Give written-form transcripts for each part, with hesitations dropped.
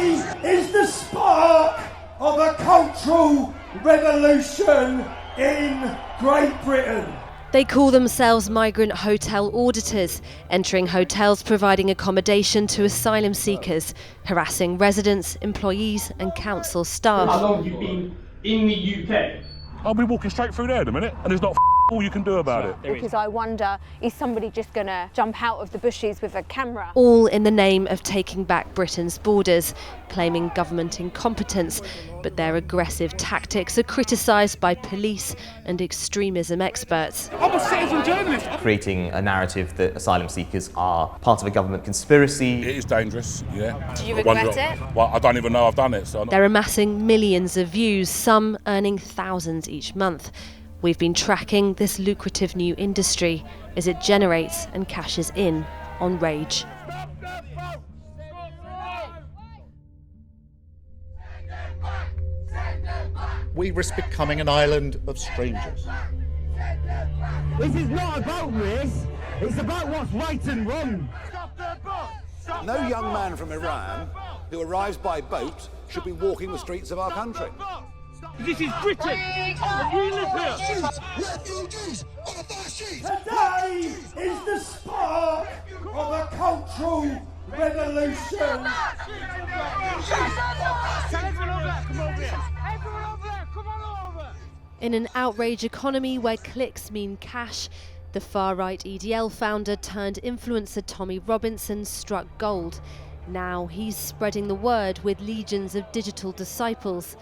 Today is the spark of a cultural revolution in Great Britain. They call themselves migrant hotel auditors, entering hotels providing accommodation to asylum seekers, harassing residents, employees and council staff. How long have you been in the UK? I'll be walking straight through there in a minute, and there's not all you can do about it. Because I wonder, is somebody just going to jump out of the bushes with a camera? All in the name of taking back Britain's borders, claiming government incompetence. But their aggressive tactics are criticised by police and extremism experts. I'm a citizen journalist. Creating a narrative that asylum seekers are part of a government conspiracy. It is dangerous, yeah. Do you regret it? Well, I don't even know I've done it. So They're amassing millions of views, some earning thousands each month. We've been tracking this lucrative new industry as it generates and cashes in on rage. We risk becoming an island of strangers. This is not about race, it's about what's right and wrong. No young man from Iran who arrives by boat should be walking the streets of our country. This is Britain, and we live here. Refugees on a bus sheet. Today is the spark of a cultural revolution. Everyone over there, come over here. Everyone over there, come on over. In an outrage economy where clicks mean cash, the far-right EDL founder turned influencer Tommy Robinson struck gold. Now he's spreading the word with legions of digital disciples.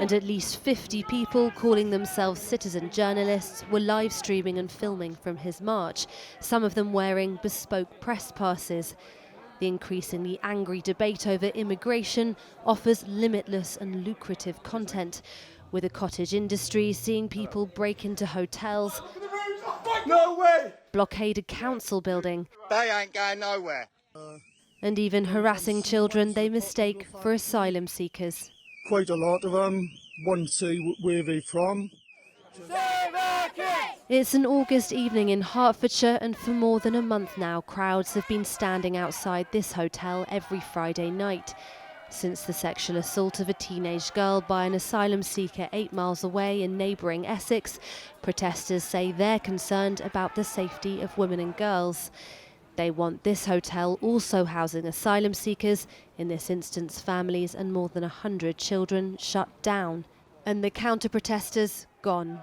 And at least 50 people calling themselves citizen journalists were live streaming and filming from his march, some of them wearing bespoke press passes. The increasingly angry debate over immigration offers limitless and lucrative content, with the cottage industry seeing people break into hotels, No way! blockade a council building, They ain't going nowhere. and even harassing children they mistake for asylum seekers. Quite a lot of them want to see where they're from. It's an August evening in Hertfordshire, and for more than a month now, crowds have been standing outside this hotel every Friday night. Since the sexual assault of a teenage girl by an asylum seeker 8 miles away in neighbouring Essex, protesters say they're concerned about the safety of women and girls. They want this hotel also housing asylum seekers, in this instance families and more than 100 children, shut down. And the counter-protesters gone.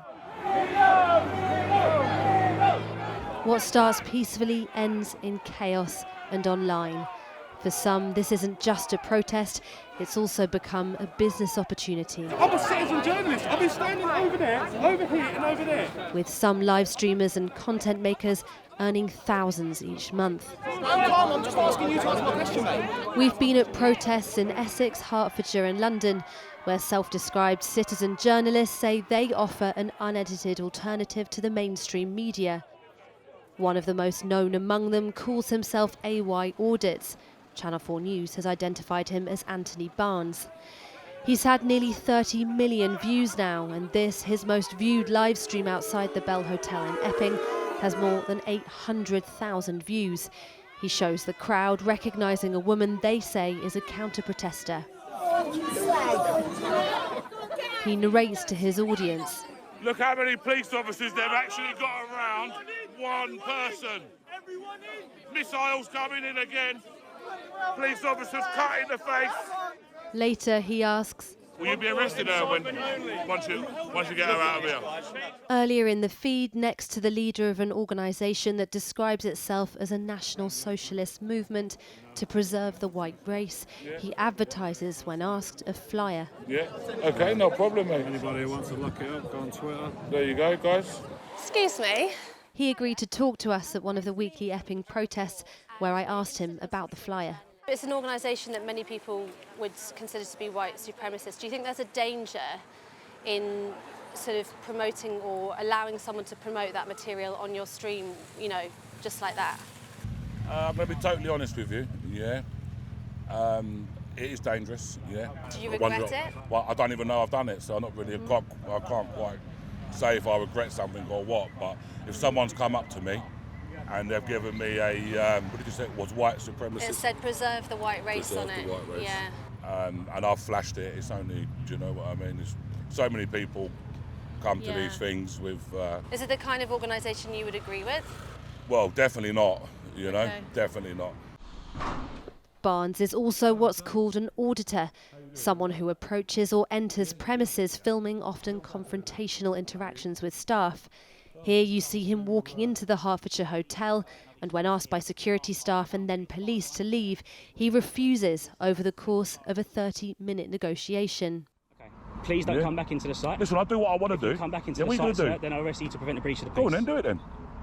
What starts peacefully ends in chaos and online. For some, this isn't just a protest, it's also become a business opportunity. I'm a citizen journalist. I've been standing over there, over here and over there. With some live streamers and content makers earning thousands each month. I'm just asking you to answer my question, mate. We've been at protests in Essex, Hertfordshire and London, where self-described citizen journalists say they offer an unedited alternative to the mainstream media. One of the most known among them calls himself AY Audits. Channel 4 News has identified him as Anthony Barnes. He's had nearly 30 million views now, and this, his most viewed live stream outside the Bell Hotel in Epping, has more than 800,000 views. He shows the crowd recognising a woman they say is a counter-protester. He narrates to his audience. Look how many police officers they've actually got around one person. Missiles coming in again. Police officers cut in the face. Later he asks, Will you be arrested once you get her out of here? Earlier in the feed, next to the leader of an organisation that describes itself as a national socialist movement to preserve the white race, he advertises, when asked, a flyer. Yeah, okay, no problem, mate. Anybody who wants to look it up, go on Twitter. There you go, guys. Excuse me. He agreed to talk to us at one of the weekly Epping protests, where I asked him about the flyer. It's an organisation that many people would consider to be white supremacist. Do you think there's a danger in sort of promoting or allowing someone to promote that material on your stream, you know, just like that? I'm going to be totally honest with you, yeah. It is dangerous, yeah. Do you regret it? Well, I don't even know I've done it, so I can't quite say if I regret something or what, but if someone's come up to me and they've given me a, what did you say it was, white supremacist? It said preserve the white race Preserve on it. the white race. Yeah. And I've flashed it. It's only, do you know what I mean? There's so many people come to these things with... Is it the kind of organisation you would agree with? Well, definitely not, you know, definitely not. Barnes is also what's called an auditor, someone who approaches or enters premises filming often confrontational interactions with staff. Here you see him walking into the Hertfordshire hotel, and when asked by security staff and then police to leave, he refuses over the course of a 30-minute negotiation. Okay. Please don't come back into the site. Listen, I'll do what I want to do. If you come back into the site, sir, then I'll arrest you to prevent a breach of the peace. Go on then, do it then.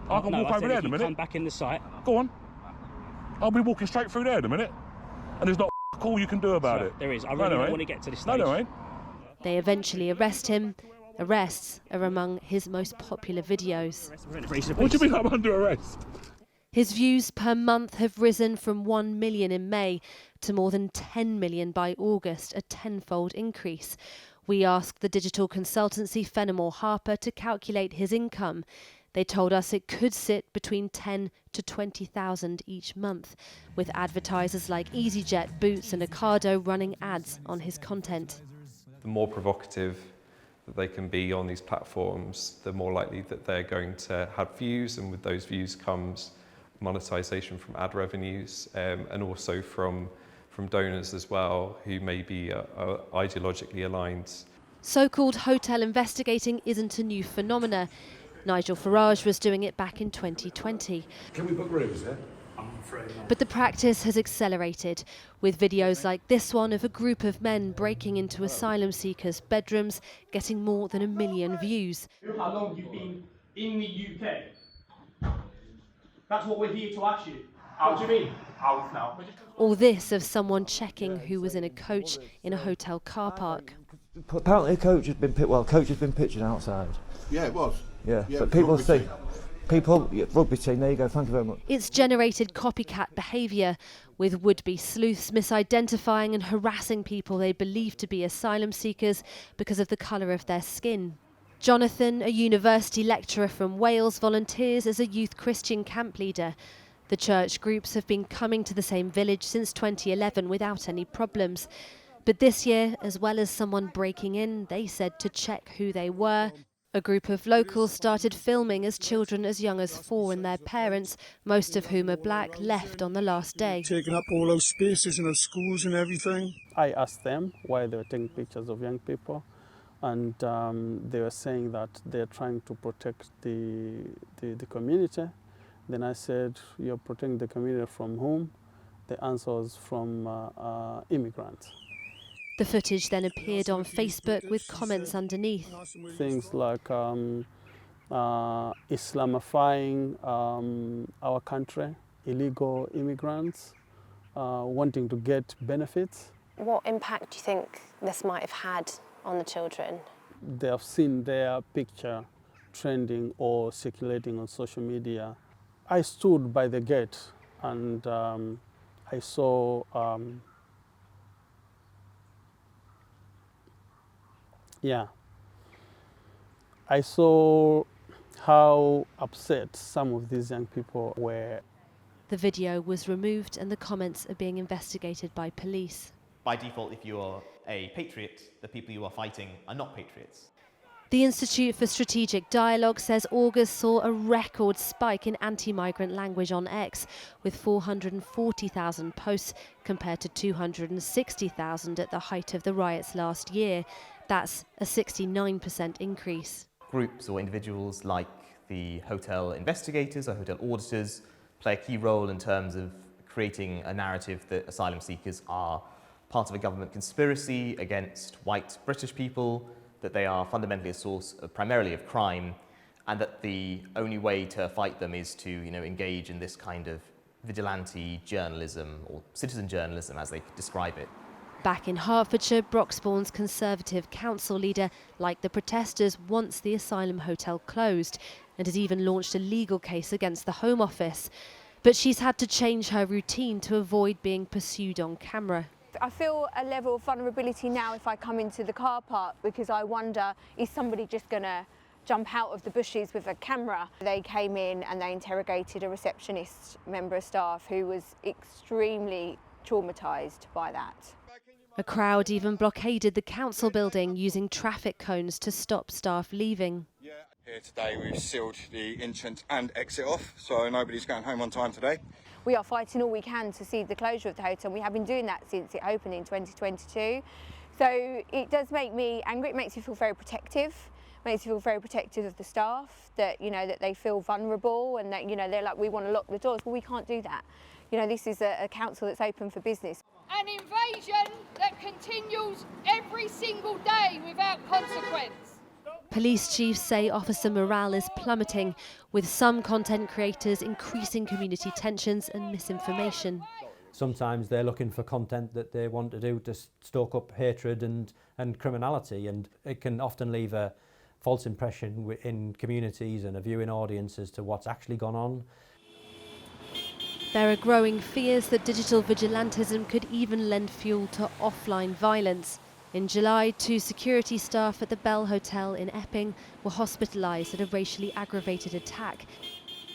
I can walk over there in a minute. Come back in the site. Go on. I'll be walking straight through there in a minute. And there's not a call you can do about it. There is. I really don't want to get to this stage. No, ain't. They eventually arrest him. Arrests are among his most popular videos. What do you mean I'm under arrest? His views per month have risen from 1 million in May to more than 10 million by August, a tenfold increase. We asked the digital consultancy Fenimore Harper to calculate his income. They told us it could sit between 10 to 20,000 each month, with advertisers like EasyJet, Boots and Ocado running ads on his content. The more provocative that they can be on these platforms, the more likely that they're going to have views, and with those views comes monetization from ad revenues, and also from donors as well, who may be ideologically aligned. So-called hotel investigating isn't a new phenomena. Nigel Farage was doing it back in 2020. Can we book rooms there? But the practice has accelerated, with videos like this one of a group of men breaking into asylum seekers' bedrooms, getting more than 1 million views. How long you've been in the UK? That's what we're here to ask you. What do you mean? Out now. All this of someone checking who was in a coach in a hotel car park. Apparently a coach has been pictured outside. Yeah, it was. Yeah, but people see. Rugby team, there you go, thank you very much. It's generated copycat behaviour, with would-be sleuths misidentifying and harassing people they believe to be asylum seekers because of the colour of their skin. Jonathan, a university lecturer from Wales, volunteers as a youth Christian camp leader. The church groups have been coming to the same village since 2011 without any problems. But this year, as well as someone breaking in, they said to check who they were. A group of locals started filming as children as young as 4 and their parents, most of whom are black, left on the last day. Taking up all those spaces in those schools and everything. I asked them why they were taking pictures of young people, and they were saying that they're trying to protect the community. Then I said, you're protecting the community from whom? The answer was from immigrants. The footage then appeared on Facebook with comments underneath. Things like Islamifying our country, illegal immigrants, wanting to get benefits. What impact do you think this might have had on the children? They have seen their picture trending or circulating on social media. I stood by the gate and I saw I saw how upset some of these young people were. The video was removed and the comments are being investigated by police. By default, if you are a patriot, the people you are fighting are not patriots. The Institute for Strategic Dialogue says August saw a record spike in anti-migrant language on X, with 440,000 posts compared to 260,000 at the height of the riots last year. That's a 69% increase. Groups or individuals like the hotel investigators or hotel auditors play a key role in terms of creating a narrative that asylum seekers are part of a government conspiracy against white British people, that they are fundamentally a source of, primarily of crime, and that the only way to fight them is to, engage in this kind of vigilante journalism or citizen journalism, as they describe it. Back in Hertfordshire, Broxbourne's Conservative council leader, like the protesters, wants the asylum hotel closed and has even launched a legal case against the Home Office. But she's had to change her routine to avoid being pursued on camera. I feel a level of vulnerability now if I come into the car park, because I wonder, is somebody just going to jump out of the bushes with a camera. They came in and they interrogated a receptionist member of staff who was extremely traumatised by that. A crowd even blockaded the council building using traffic cones to stop staff leaving. Here today we've sealed the entrance and exit off, so nobody's going home on time today. We are fighting all we can to see the closure of the hotel. We have been doing that since it opened in 2022. So it does make me angry. It makes me feel very protective. It makes me feel very protective of the staff, that, you know, that they feel vulnerable and that, you know, they're like, we want to lock the doors. Well, we can't do that. You know, this is a council that's open for business. An invasion that continues every single day without consequence. Police chiefs say officer morale is plummeting, with some content creators increasing community tensions and misinformation. Sometimes they're looking for content that they want to do to stoke up hatred and criminality, and it can often leave a false impression in communities and a viewing audience as to what's actually gone on. There are growing fears that digital vigilantism could even lend fuel to offline violence. In July, 2 security staff at the Bell Hotel in Epping were hospitalised at a racially aggravated attack.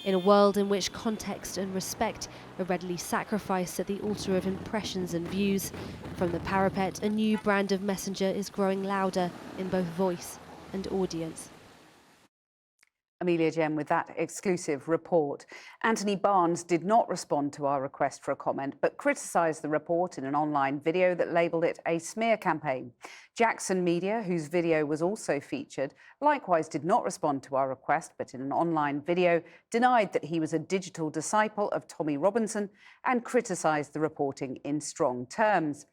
In a world in which context and respect are readily sacrificed at the altar of impressions and views, from the parapet, a new brand of messenger is growing louder in both voice and audience. Amelia Jem with that exclusive report. Anthony Barnes did not respond to our request for a comment, but criticised the report in an online video that labelled it a smear campaign. Jackson Media, whose video was also featured, likewise did not respond to our request, but in an online video denied that he was a digital disciple of Tommy Robinson and criticised the reporting in strong terms.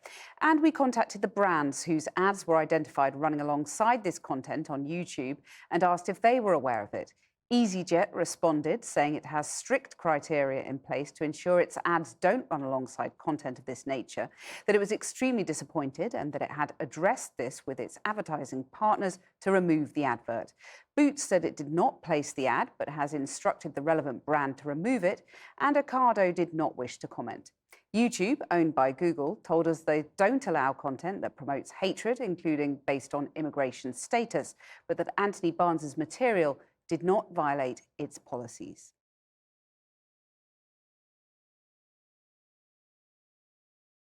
And we contacted the brands whose ads were identified running alongside this content on YouTube and asked if they were aware of it. EasyJet responded, saying it has strict criteria in place to ensure its ads don't run alongside content of this nature, that it was extremely disappointed and that it had addressed this with its advertising partners to remove the advert. Boots said it did not place the ad, but has instructed the relevant brand to remove it, and Ocado did not wish to comment. YouTube, owned by Google, told us they don't allow content that promotes hatred, including based on immigration status, but that Anthony Barnes's material did not violate its policies.